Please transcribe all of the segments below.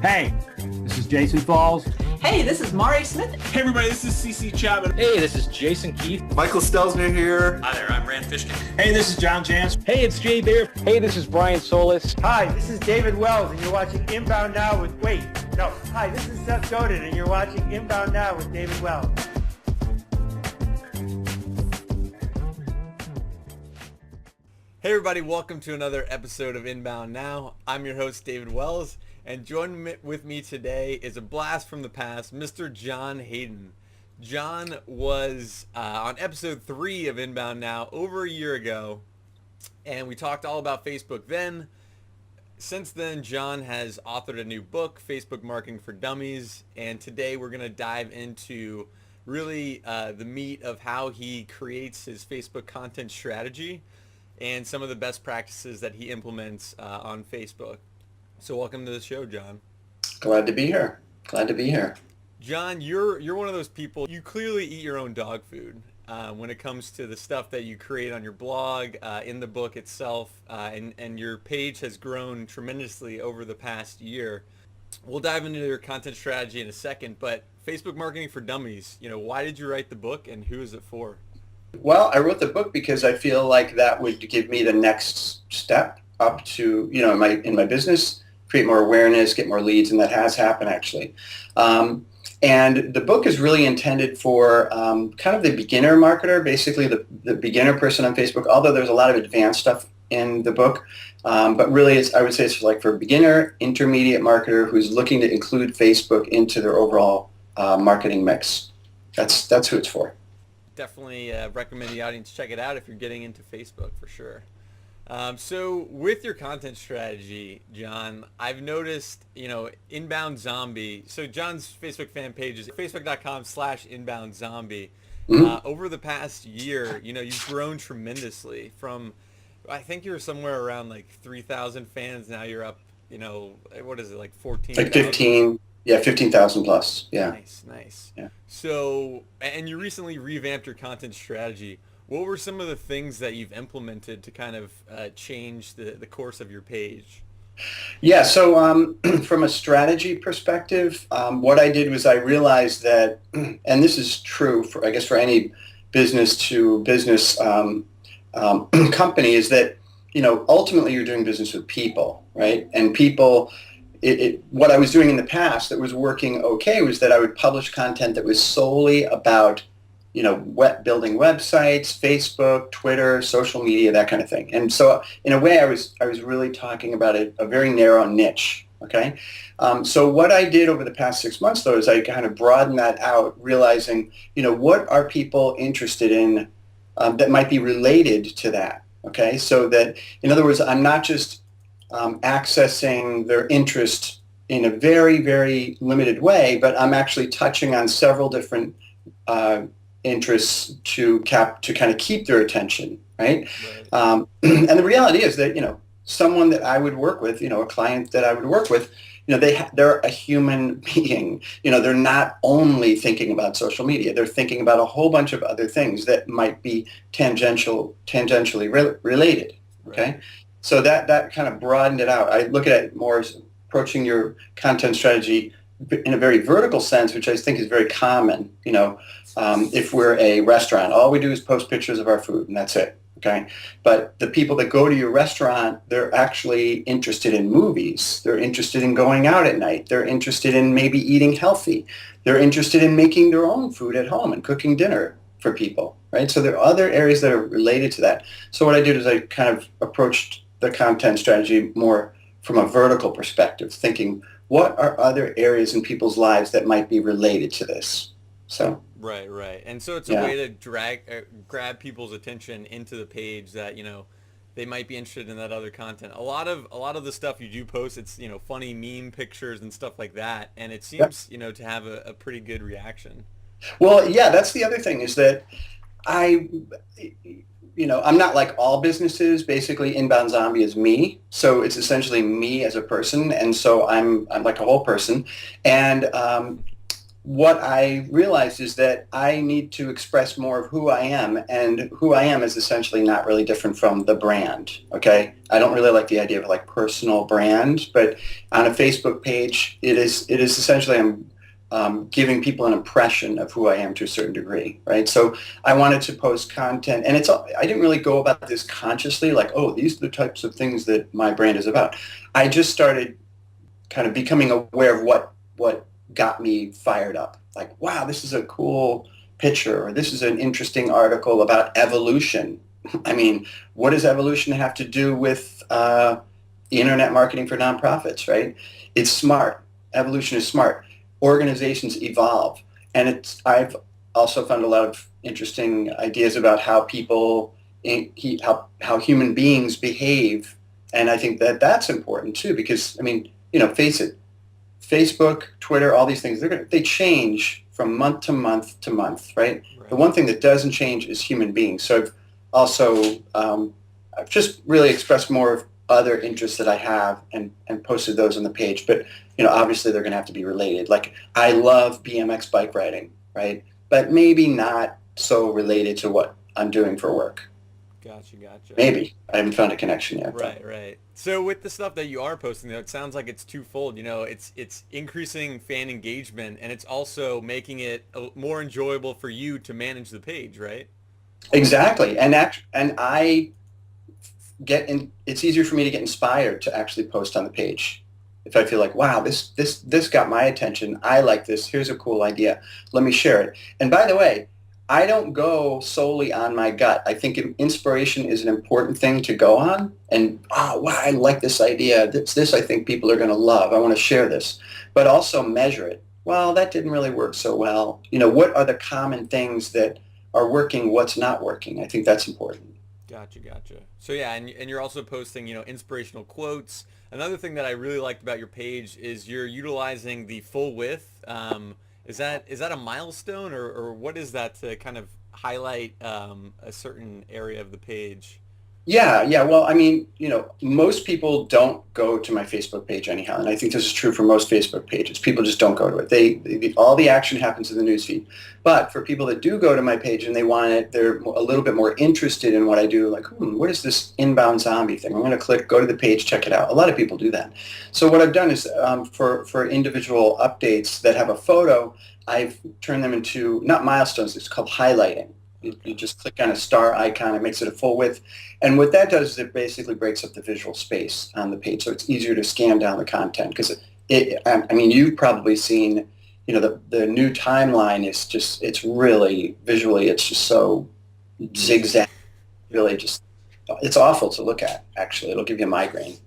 Hey, this is Jason Falls. Hey, this is Mari Smith. Hey everybody, this is CC Chapman. Hey, this is Jason Keith. Michael Stelzner here. Hi there, I'm Rand Fishkin. Hey, this is John Jantz. Hey, it's Jay Bear. Hey, this is Brian Solis. Hi, this is David Wells, and you're watching Inbound Now with... Hi, this is Seth Godin, and you're watching Inbound Now with David Wells. Hey everybody, welcome to another episode of Inbound Now. I'm your host, David Wells, and joining with me today is a blast from the past, Mr. John Haydon. John was on episode 3 of Inbound Now over a year ago, and we talked all about Facebook then. Since then, John has authored a new book, Facebook Marketing for Dummies, and today we're going to dive into really the meat of how he creates his Facebook content strategy and some of the best practices that he implements on Facebook. So welcome to the show, John. Glad to be here. John, you're one of those people, you clearly eat your own dog food when it comes to the stuff that you create on your blog, in the book itself, and your page has grown tremendously over the past year. We'll dive into your content strategy in a second, but Facebook Marketing for Dummies, why did you write the book and who is it for? Well, I wrote the book because I feel like that would give me the next step up to, in my business, create more awareness, get more leads, and that has happened actually. And the book is really intended for kind of the beginner marketer, basically the beginner person on Facebook, although there's a lot of advanced stuff in the book. But really, I would say it's like for a beginner, intermediate marketer who's looking to include Facebook into their overall marketing mix. That's who it's for. Definitely recommend the audience check it out if you're getting into Facebook for sure. So with your content strategy, John, I've noticed, Inbound Zombie. So John's Facebook fan page is facebook.com/inboundzombie. Over the past year, you've grown tremendously from, I think you were somewhere around like 3,000 fans. Now you're up, what is it, like 14? Like 15. Yeah, 15,000 plus. Yeah. Nice. Yeah. So, and you recently revamped your content strategy. What were some of the things that you've implemented to kind of change the course of your page? Yeah, so from a strategy perspective, what I did was I realized that, and this is true for, I guess, for any business to business company, is that, ultimately you're doing business with people, right? And people, what I was doing in the past that was working okay was that I would publish content that was solely about, building websites, Facebook, Twitter, social media, that kind of thing. And so in a way I was really talking about a very narrow niche, okay? So what I did over the past 6 months, though, is I kind of broadened that out, realizing, what are people interested in that might be related to that, okay? So that, in other words, I'm not just accessing their interest in a very, very limited way, but I'm actually touching on several different interests to kind of keep their attention, right? And the reality is that, someone that I would work with, a client that I would work with, they're a human being. They're not only thinking about social media. They're thinking about a whole bunch of other things that might be tangentially related, okay? Right. So that kind of broadened it out. I look at it more as approaching your content strategy in a very vertical sense, which I think is very common. If we're a restaurant, all we do is post pictures of our food, and that's it. Okay, but the people that go to your restaurant, they're actually interested in movies. They're interested in going out at night. They're interested in maybe eating healthy. They're interested in making their own food at home and cooking dinner for people, right? So there are other areas that are related to that. So what I did is I kind of approached the content strategy more from a vertical perspective, thinking what are other areas in people's lives that might be related to this. So right, and so it's a way to grab people's attention into the page that they might be interested in that other content. A lot of the stuff you do post, it's funny meme pictures and stuff like that, and it seems to have a pretty good reaction. Well, yeah, that's the other thing is that I'm not like all businesses. Basically, Inbound Zombie is me. So it's essentially me as a person. And so I'm like a whole person. And what I realized is that I need to express more of who I am, and who I am is essentially not really different from the brand. Okay, I don't really like the idea of like personal brand, but on a Facebook page, it is essentially I'm giving people an impression of who I am to a certain degree, right? So I wanted to post content, and I didn't really go about this consciously, like, oh, these are the types of things that my brand is about. I just started kind of becoming aware of what got me fired up. Like, wow, this is a cool picture, or this is an interesting article about evolution. I mean, what does evolution have to do with internet marketing for nonprofits, right? It's smart. Evolution is smart. Organizations evolve. And I've also found a lot of interesting ideas about how people, how human beings behave. And I think that that's important too, because, I mean, face it, Facebook, Twitter, all these things, they change from month to month to month, right? The one thing that doesn't change is human beings. So I've also, I've just really expressed more of other interests that I have and posted those on the page. But, obviously they're going to have to be related. Like, I love BMX bike riding, right? But maybe not so related to what I'm doing for work. Gotcha. Maybe. I haven't found a connection yet. Right. So with the stuff that you are posting, though, it sounds like it's twofold. It's increasing fan engagement, and it's also making it more enjoyable for you to manage the page, right? Exactly. And I it's easier for me to get inspired to actually post on the page. If I feel like, wow, this got my attention. I like this. Here's a cool idea. Let me share it. And by the way, I don't go solely on my gut. I think inspiration is an important thing to go on. And, wow, I like this idea. This I think people are going to love. I want to share this. But also measure it. Well, that didn't really work so well. What are the common things that are working, what's not working? I think that's important. Gotcha. So yeah, and you're also posting, inspirational quotes. Another thing that I really liked about your page is you're utilizing the full width. Is that a milestone, or what is that to kind of highlight a certain area of the page? Yeah. Well, I mean, most people don't go to my Facebook page anyhow, and I think this is true for most Facebook pages. People just don't go to it. All the action happens in the newsfeed. But for people that do go to my page and they want it, they're a little bit more interested in what I do. Like, what is this inbound zombie thing? I'm going to go to the page, check it out. A lot of people do that. So what I've done is for individual updates that have a photo, I've turned them into not milestones. It's called highlighting. You just click on a star icon, it makes it a full width. And what that does is it basically breaks up the visual space on the page, so it's easier to scan down the content. Because you've probably seen, the new timeline is just, it's really, visually, it's just so zigzag. Really just, it's awful to look at, actually. It'll give you a migraine.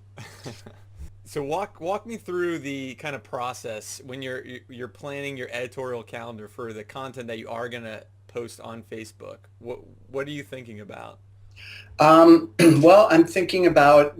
So walk me through the kind of process when you're planning your editorial calendar for the content that you are going to post on Facebook. What are you thinking about? Well, I'm thinking about,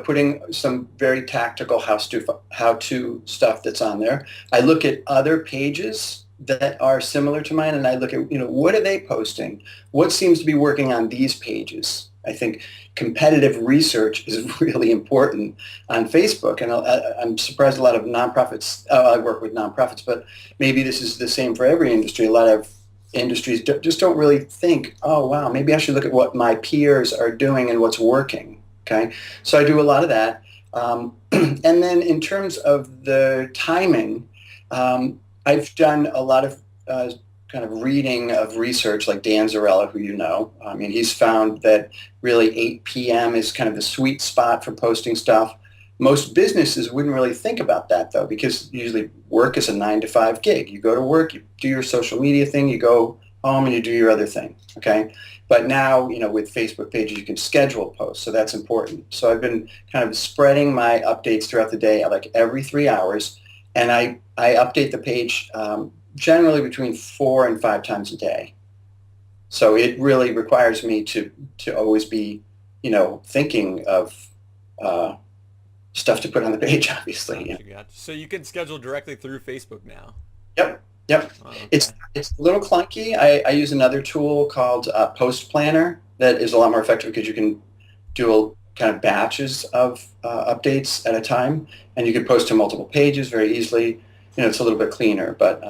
putting some very tactical how-to stuff that's on there. I look at other pages that are similar to mine, and I look at, what are they posting? What seems to be working on these pages? I think competitive research is really important on Facebook, and I'm surprised a lot of nonprofits, I work with nonprofits, but maybe this is the same for every industry. A lot of industries just don't really think, oh, wow, maybe I should look at what my peers are doing and what's working, okay? So I do a lot of that. And then in terms of the timing, I've done a lot of kind of reading of research, like Dan Zarella, who you know. I mean, he's found that really 8 p.m. is kind of the sweet spot for posting stuff. Most businesses wouldn't really think about that, though, because usually work is a 9-to-5 gig. You go to work, you do your social media thing, you go home, and you do your other thing, okay? But now, with Facebook pages, you can schedule posts, so that's important. So I've been kind of spreading my updates throughout the day, like every 3 hours, and I update the page generally between 4 and 5 times a day. So it really requires me to always be, thinking of stuff to put on the page, obviously. Gotcha. So you can schedule directly through Facebook now. Yep. Oh, okay. It's a little clunky. I use another tool called Post Planner that is a lot more effective because you can do kind of batches of updates at a time, and you can post to multiple pages very easily. It's a little bit cleaner, but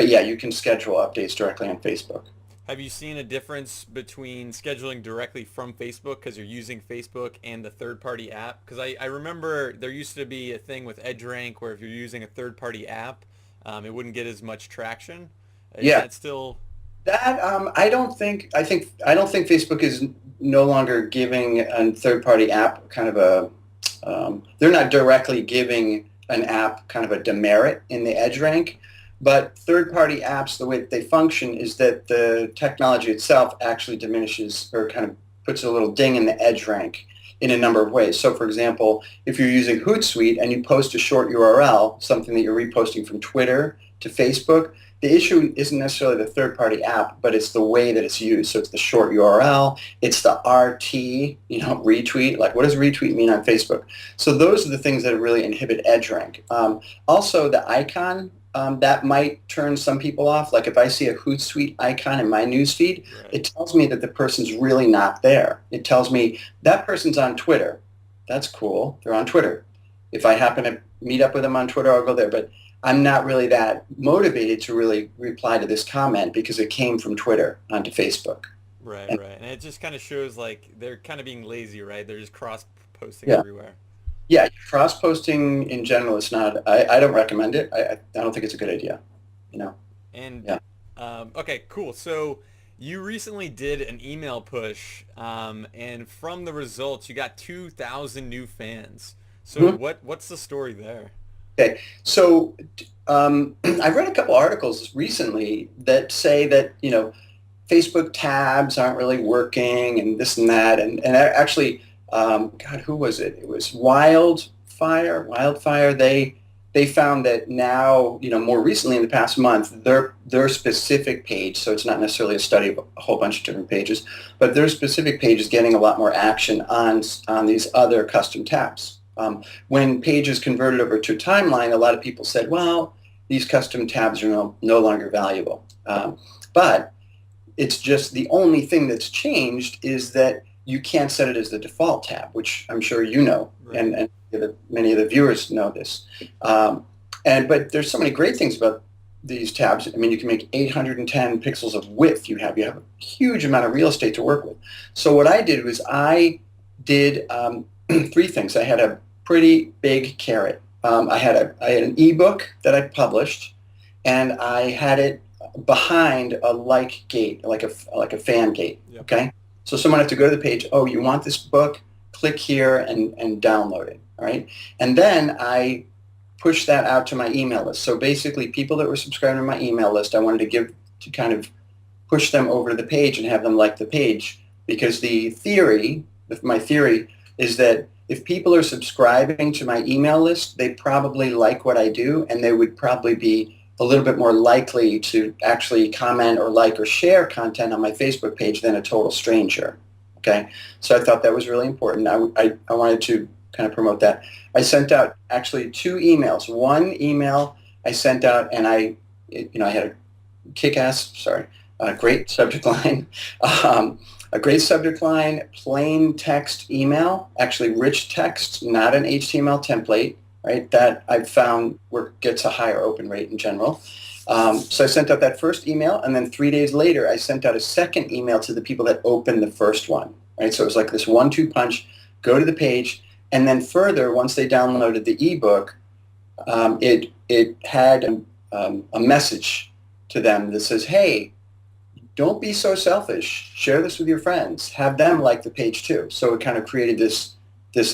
but yeah, you can schedule updates directly on Facebook. Have you seen a difference between scheduling directly from Facebook because you're using Facebook and the third-party app? Because I remember there used to be a thing with EdgeRank where if you're using a third-party app, it wouldn't get as much traction. Is Yeah. that still... That I don't think Facebook is no longer giving a third-party app kind of they're not directly giving an app kind of a demerit in the edge rank, but third-party apps, the way that they function is that the technology itself actually diminishes or kind of puts a little ding in the edge rank in a number of ways. So for example, if you're using Hootsuite and you post a short URL, something that you're reposting from Twitter to Facebook, the issue isn't necessarily the third-party app, but it's the way that it's used. So it's the short URL, it's the RT, retweet. Like, what does retweet mean on Facebook? So those are the things that really inhibit EdgeRank. Also, the icon, that might turn some people off. Like if I see a Hootsuite icon in my newsfeed, it tells me that the person's really not there. It tells me that person's on Twitter. That's cool. They're on Twitter. If I happen to meet up with them on Twitter, I'll go there. But I'm not really that motivated to really reply to this comment because it came from Twitter onto Facebook. Right. And it just kind of shows like they're kind of being lazy, right? They're just cross-posting Yeah. everywhere. Yeah, cross-posting in general is not, I don't recommend it. I don't think it's a good idea, And, Yeah. Okay, cool. So you recently did an email push, and from the results, you got 2,000 new fans. So what's the story there? Okay, so I've read a couple articles recently that say that, Facebook tabs aren't really working and this and that. And actually, God, who was it? It was Wildfire. They found that now, more recently in the past month, their specific page, so it's not necessarily a study of a whole bunch of different pages, but their specific page is getting a lot more action on these other custom tabs. When pages converted over to timeline, a lot of people said, well, these custom tabs are no longer valuable. But it's just the only thing that's changed is that you can't set it as the default tab, which I'm sure you know, right. and many of the viewers know this. But there's so many great things about these tabs. I mean, you can make 810 pixels of width. You have a huge amount of real estate to work with. So what I did was I did three things. I had a pretty big carrot. I had an ebook that I published, and I had it behind a like gate, like a fan gate. Yep. Okay, so someone has to go to the page. Oh, you want this book? Click here and download it. All right, and then I pushed that out to my email list. So basically, people that were subscribing to my email list, I wanted to kind of push them over to the page and have them like the page, because my theory is that if people are subscribing to my email list, they probably like what I do, and they would probably be a little bit more likely to actually comment or like or share content on my Facebook page than a total stranger. Okay, so I thought that was really important. I wanted to kind of promote that. I sent out actually 2 emails. One email I sent out, and I had a great subject line. A great subject line, plain text email, actually rich text, not an HTML template, right? That I've found gets a higher open rate in general. So I sent out that first email, and then 3 days later, I sent out a second email to the people that opened the first one, right? So it was like this 1-2 punch, go to the page, and then further, once they downloaded the ebook, it had a message to them that says, hey, don't be so selfish. Share this with your friends. Have them like the page too. So it kind of created this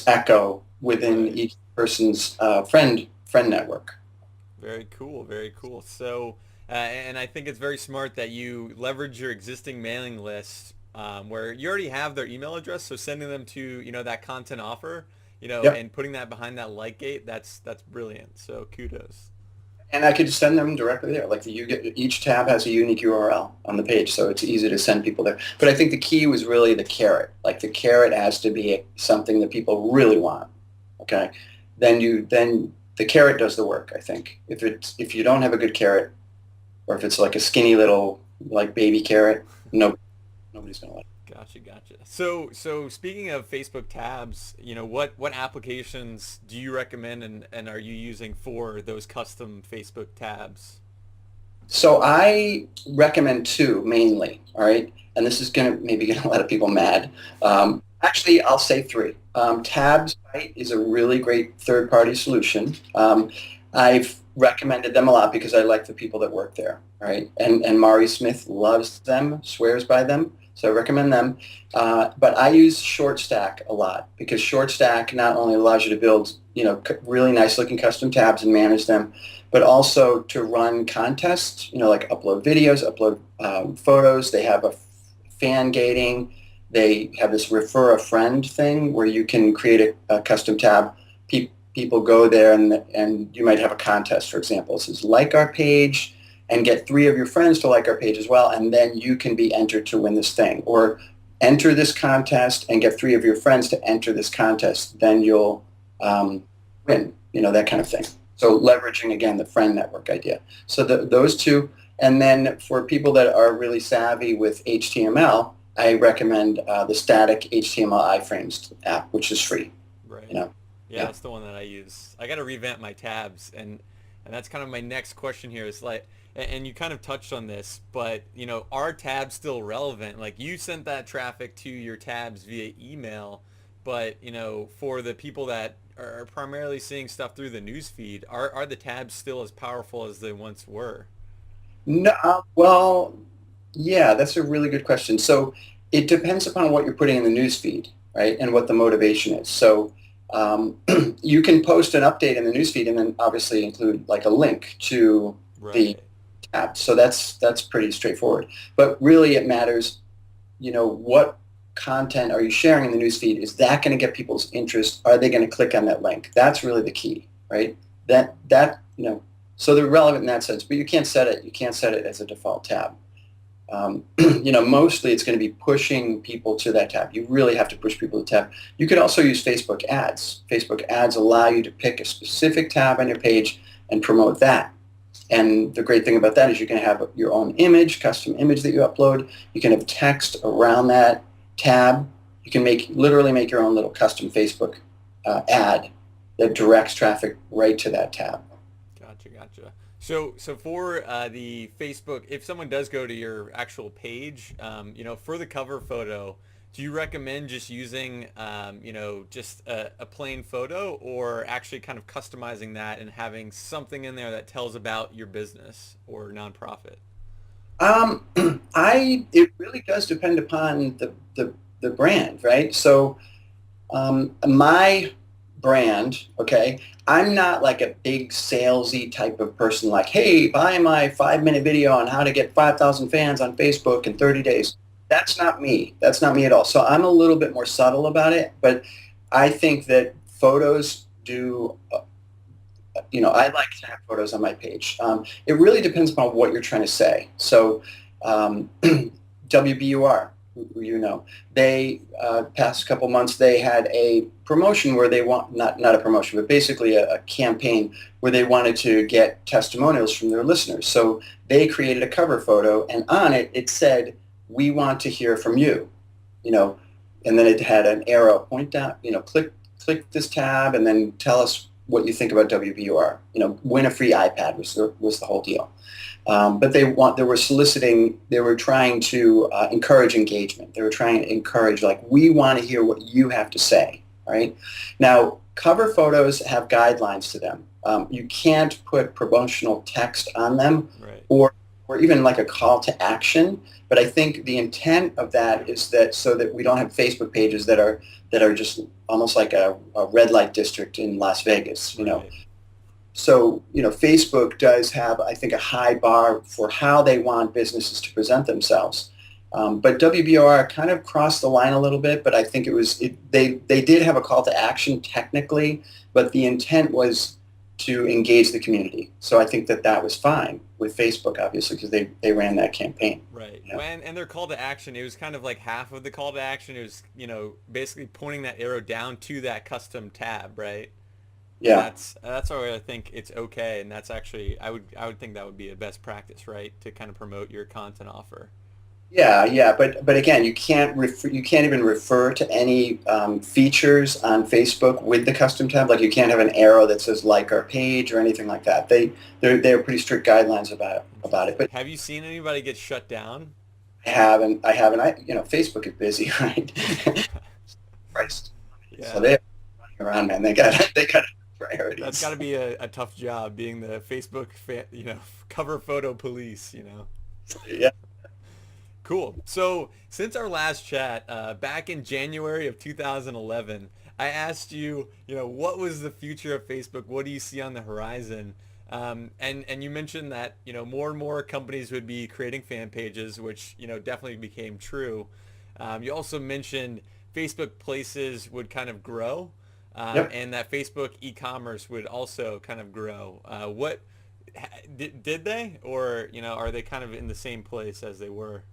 echo within each person's friend network. Very cool, very cool. So, and I think it's very smart that you leverage your existing mailing list where you already have their email address. So sending them to that content offer, Yep. and putting that behind that like gate, that's brilliant. So kudos. And I could send them directly there. Like each tab has a unique URL on the page, so it's easy to send people there. But I think the key was really the carrot. Like the carrot has to be something that people really want. Okay, then the carrot does the work. I think if you don't have a good carrot, or if it's like a skinny little like baby carrot, nobody's gonna like it. Gotcha. So speaking of Facebook tabs, what applications do you recommend and are you using for those custom Facebook tabs? So I recommend two mainly, all right? And this is maybe get a lot of people mad. Actually, I'll say three. Tabsite is a really great third-party solution. I've recommended them a lot because I like the people that work there, right? And Mari Smith loves them, swears by them, so I recommend them. But I use ShortStack a lot because ShortStack not only allows you to build, really nice-looking custom tabs and manage them, but also to run contests, like upload videos, upload photos. They have a fan gating. They have this refer a friend thing where you can create a custom tab. People go there and you might have a contest, for example. It says like our page and get 3 of your friends to like our page as well, and then you can be entered to win this thing. Or enter this contest and get 3 of your friends to enter this contest, then you'll win, that kind of thing. So leveraging, again, the friend network idea. So those two. And then for people that are really savvy with HTML, I recommend the static HTML iframes app, which is free. Right. Yeah, that's the one that I use. I got to revamp my tabs, and that's kind of my next question here is like, and you kind of touched on this, but are tabs still relevant? Like you sent that traffic to your tabs via email, but for the people that are primarily seeing stuff through the news feed, are the tabs still as powerful as they once were? No, well, yeah, that's a really good question. So it depends upon what you're putting in the news feed, right, and what the motivation is. So you can post an update in the newsfeed and then obviously include like a link to the tab. So that's pretty straightforward. But really it matters, what content are you sharing in the newsfeed? Is that going to get people's interest? Are they going to click on that link? That's really the key, right? So they're relevant in that sense, but you can't set it as a default tab. Mostly it's going to be pushing people to that tab. You really have to push people to the tab. You could also use Facebook ads. Facebook ads allow you to pick a specific tab on your page and promote that. And the great thing about that is you can have your own image, custom image that you upload. You can have text around that tab. You can literally make your own little custom Facebook ad that directs traffic right to that tab. Gotcha. So for the Facebook, if someone does go to your actual page, for the cover photo, do you recommend just using, just a plain photo, or actually kind of customizing that and having something in there that tells about your business or nonprofit? It really does depend upon the brand, right? So my brand, okay, I'm not like a big salesy type of person like, hey, buy my 5-minute video on how to get 5,000 fans on Facebook in 30 days. That's not me. That's not me at all. So I'm a little bit more subtle about it, but I think that photos do, I like to have photos on my page. It really depends upon what you're trying to say. So WBUR, they past couple months they had a promotion where they not a promotion, but basically a campaign where they wanted to get testimonials from their listeners. So they created a cover photo, and on it said, "We want to hear from you," and then it had an arrow point down, click this tab, and then tell us what you think about WBUR. Win a free iPad was the whole deal. But they were trying to encourage engagement. They were trying to encourage, like, we want to hear what you have to say, right? Now, cover photos have guidelines to them. You can't put promotional text on them, right, or even like a call to action. But I think the intent of that is that so that we don't have Facebook pages that are just almost like a red light district in Las Vegas, Right. So, Facebook does have, I think, a high bar for how they want businesses to present themselves. But WBR kind of crossed the line a little bit, but I think they did have a call to action technically, but the intent was to engage the community. So I think that was fine with Facebook, obviously, because they ran that campaign. Right. And their call to action, it was kind of like half of the call to action. It was, basically pointing that arrow down to that custom tab, right? Yeah. That's why I think it's okay, and that's actually I would think that would be a best practice, right, to kind of promote your content offer. Yeah, but again, you can't even refer to any features on Facebook with the custom tab. Like you can't have an arrow that says like our page or anything like that. They're pretty strict guidelines about it. But Have you seen anybody get shut down? I haven't. Facebook is busy, right? Christ. So Yeah, they're running around, man. They got priorities. that's got to be a tough job being the Facebook, cover photo police. Yeah. Cool. So since our last chat, back in January of 2011, I asked you, what was the future of Facebook? What do you see on the horizon? And you mentioned that, more and more companies would be creating fan pages, which, definitely became true. You also mentioned Facebook Places would kind of grow, Yep. and that Facebook e-commerce would also kind of grow. Did they, or, are they kind of in the same place as they were?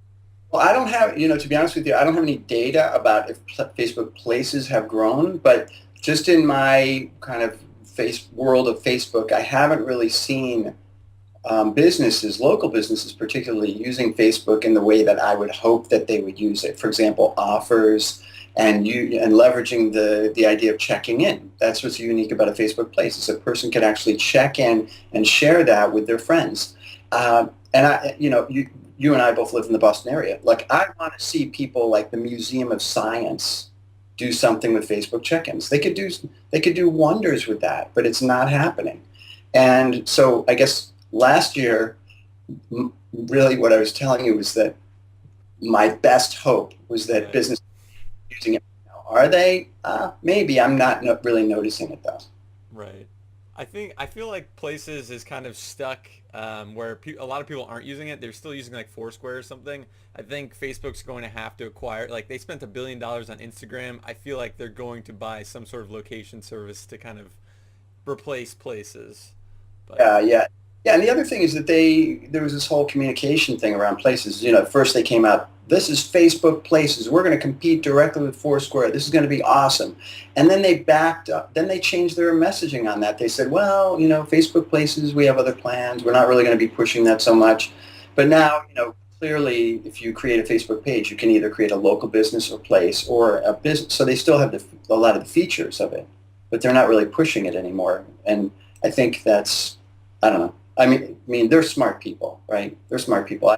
Well, I don't have, to be honest with you, I don't have any data about if Facebook Places have grown, but just in my kind of world of Facebook, I haven't really seen local businesses particularly, using Facebook in the way that I would hope that they would use it. For example, offers and leveraging the idea of checking in. That's what's unique about a Facebook Place, is a person can actually check in and share that with their friends. And you and I both live in the Boston area. Like, I want to see people like the Museum of Science do something with Facebook check-ins. They could do wonders with that, but it's not happening. And so I guess last year, really what I was telling you was that my best hope was that business using it now. Are they? Maybe. I'm not really noticing it though. Right. I feel like Places is kind of stuck where a lot of people aren't using it. They're still using like Foursquare or something. I think Facebook's going to have to acquire, like they spent $1 billion on Instagram. I feel like they're going to buy some sort of location service to kind of replace Places. But, Yeah. And the other thing is that there was this whole communication thing around Places. At first they came out, this is Facebook Places. We're going to compete directly with Foursquare. This is going to be awesome. And then they backed up. Then they changed their messaging on that. They said, well, Facebook Places, we have other plans. We're not really going to be pushing that so much. But now, clearly, if you create a Facebook page, you can either create a local business or place or a business. So they still have a lot of the features of it, but they're not really pushing it anymore. And I think that's, I don't know. I mean, they're smart people, right? They're smart people.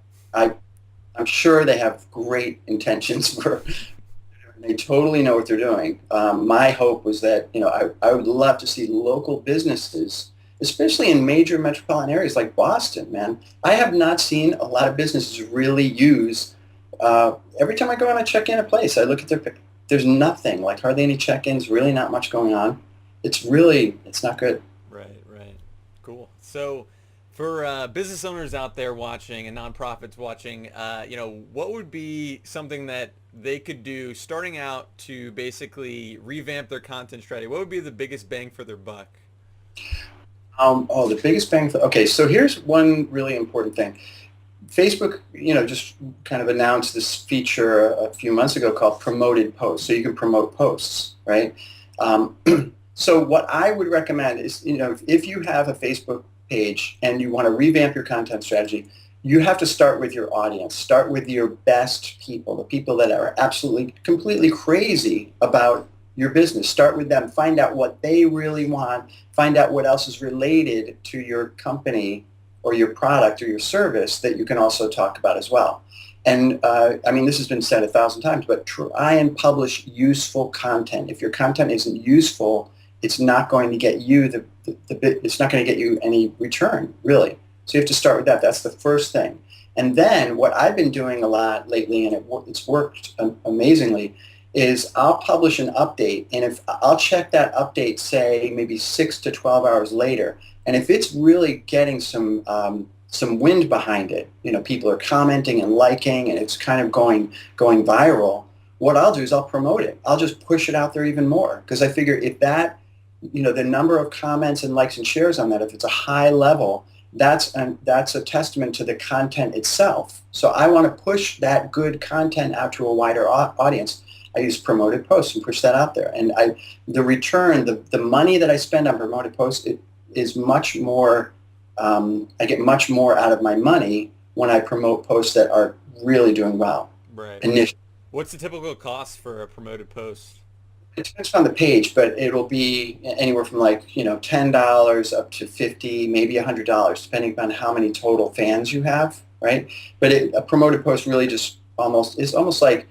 I'm sure they have great intentions they totally know what they're doing. My hope was that, I would love to see local businesses, especially in major metropolitan areas like Boston, man. I have not seen a lot of businesses really use, every time I go on and check in a place, I look at there's nothing, like hardly any check-ins, really not much going on. It's not good. Right. Cool. So for business owners out there watching and nonprofits watching, what would be something that they could do starting out to basically revamp their content strategy? What would be the biggest bang for their buck? The biggest bang okay, so here's one really important thing. Facebook, just kind of announced this feature a few months ago called promoted posts. So you can promote posts, right? So what I would recommend is, if you have a Facebook page and you want to revamp your content strategy, you have to start with your audience. Start with your best people, the people that are absolutely, completely crazy about your business. Start with them. Find out what they really want. Find out what else is related to your company or your product or your service that you can also talk about as well. And this has been said 1,000 times, but try and publish useful content. If your content isn't useful, it's not going to get you it's not going to get you any return, really. So you have to start with that. That's the first thing. And then what I've been doing a lot lately, and it's worked amazingly, is I'll publish an update, and if I'll check that update, say maybe 6 to 12 hours later, and if it's really getting some wind behind it, people are commenting and liking, and it's kind of going viral, what I'll do is I'll promote it. I'll just push it out there even more, because I figure if that, the number of comments and likes and shares on that, if it's a high level, that's a testament to the content itself. So I want to push that good content out to a wider audience. I use promoted posts and push that out there. And the return, the money that I spend on promoted posts, it is much more, I get much more out of my money when I promote posts that are really doing well. Right. Initially. What's the typical cost for a promoted post? It depends on the page, but it'll be anywhere from $10 up to $50, maybe $100, depending upon how many total fans you have, right? But a promoted post really just it's almost like,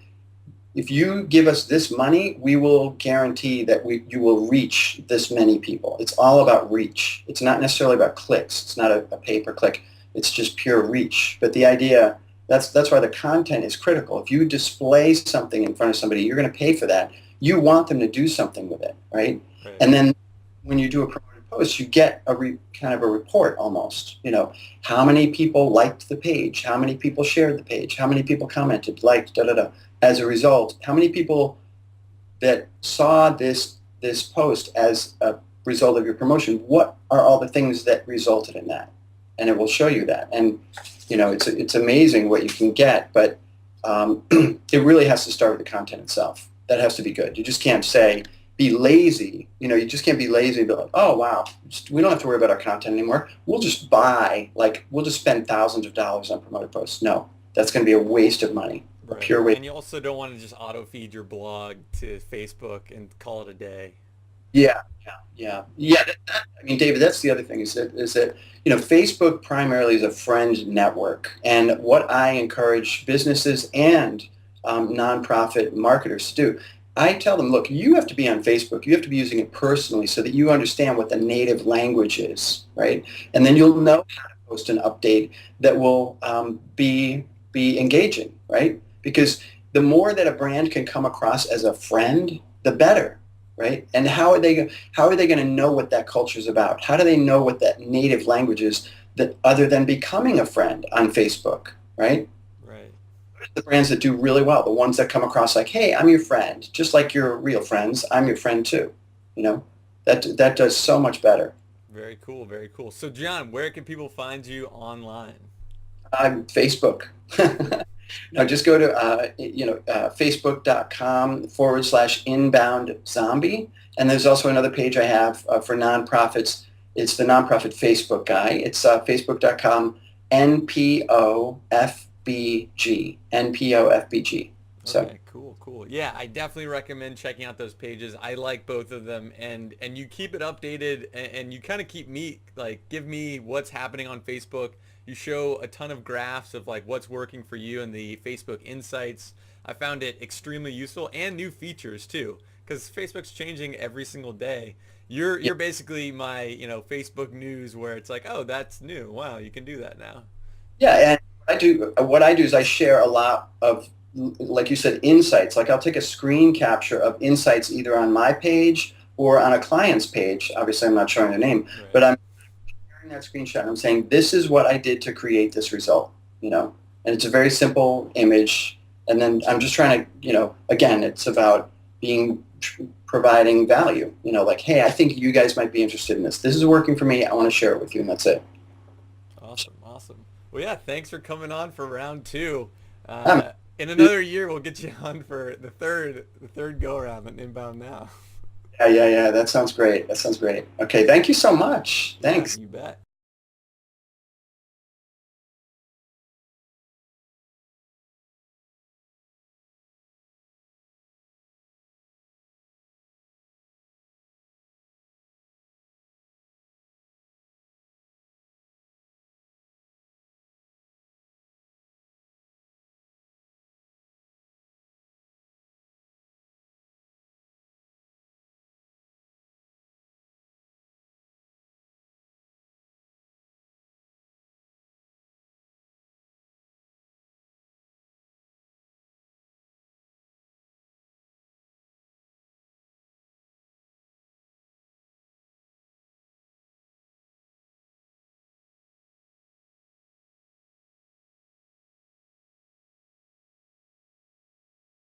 if you give us this money, we will guarantee that you will reach this many people. It's all about reach. It's not necessarily about clicks. It's not a pay-per-click. It's just pure reach. But the idea, that's why the content is critical. If you display something in front of somebody, you're going to pay for that. You want them to do something with it, right? And then when you do a promoted post, you get kind of a report almost. How many people liked the page? How many people shared the page? How many people commented, liked, da-da-da? As a result, how many people that saw this post as a result of your promotion, what are all the things that resulted in that? And it will show you that. And, it's amazing what you can get, but it really has to start with the content itself. That has to be good. You just can't be lazy. You just can't be lazy and be like, oh, wow, we don't have to worry about our content anymore. We'll just spend thousands of dollars on promoted posts. No, that's going to be a waste of money. Right. Pure waste. And you also don't want to just auto-feed your blog to Facebook and call it a day. Yeah. David, that's the other thing is that Facebook primarily is a friend network. And what I encourage businesses and nonprofit marketers to do, I tell them, look, you have to be on Facebook. You have to be using it personally so that you understand what the native language is, right? And then you'll know how to post an update that will be engaging, right? Because the more that a brand can come across as a friend, the better, right? And how are they going to know what that culture is about? How do they know what that native language is that other than becoming a friend on Facebook, right? Right. The brands that do really well, the ones that come across like, hey, I'm your friend, just like your real friends, I'm your friend too. That does so much better. Very cool, very cool. So John, where can people find you online? Facebook. No, just go to facebook.com/inbound zombie. And there's also another page I have for nonprofits. It's the nonprofit Facebook guy. It's facebook.com NPOFBG. So. Okay, cool. Yeah, I definitely recommend checking out those pages. I like both of them, and you keep it updated, and you kind of keep me, give me what's happening on Facebook. You show a ton of graphs of what's working for you and the Facebook insights. I found it extremely useful, and new features too, because Facebook's changing every single day. You're basically my Facebook news, where it's like, oh, that's new. Wow, you can do that now. Yeah, and what I do is I share a lot of, like you said, insights. I'll take a screen capture of insights either on my page or on a client's page. Obviously, I'm not showing their name, right. But I'm sharing that screenshot and I'm saying, this is what I did to create this result, and it's a very simple image. And then I'm just trying to, again, it's about providing value, hey, I think you guys might be interested in this. This is working for me. I want to share it with you, and that's it. Awesome. Well, yeah, thanks for coming on for round 2. In another year, we'll get you on for the third go around on Inbound Now. Yeah. That sounds great. Okay, thank you so much. Thanks. Yeah, you bet.